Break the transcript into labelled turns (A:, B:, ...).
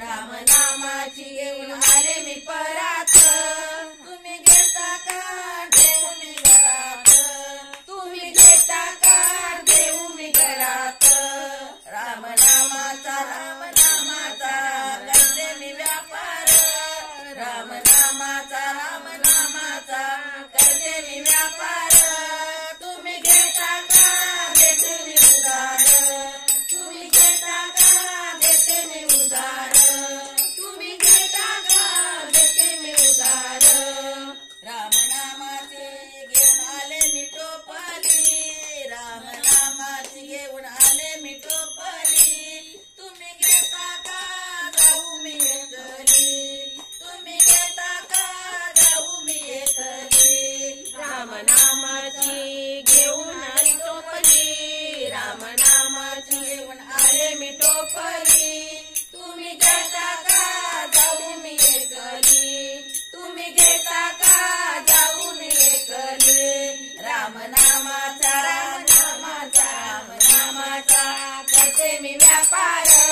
A: रामनामाची घेऊन आले मी परात, तुम्ही घेता का देऊ मी घरात, तुम्ही घेता का देऊ मी घरात। रामनामाचा करते मी व्यापार, रामनामाचा करते मी व्यापार, तुम्ही घेता का देते मी उधार, तुम्ही घेता का देते मी उधार, तुम्ही घेता का देते मी उधार। रामनामाचे घेऊन आले मी टोपली, रामनामाची घेऊन आले मी टोपली, तुम्ही घेता का जाऊ मी एकली, तुम्ही घेता का जाऊ मी एकली।
B: रामनामाची घेऊन आली टोपली, रामनामाची
A: घेऊन आले मी टोपली, तुम्ही घेता का जाऊ मी एकली, तुम्ही घेता का जाऊ मी एकली। रामनामाचा करते मी व्यापार,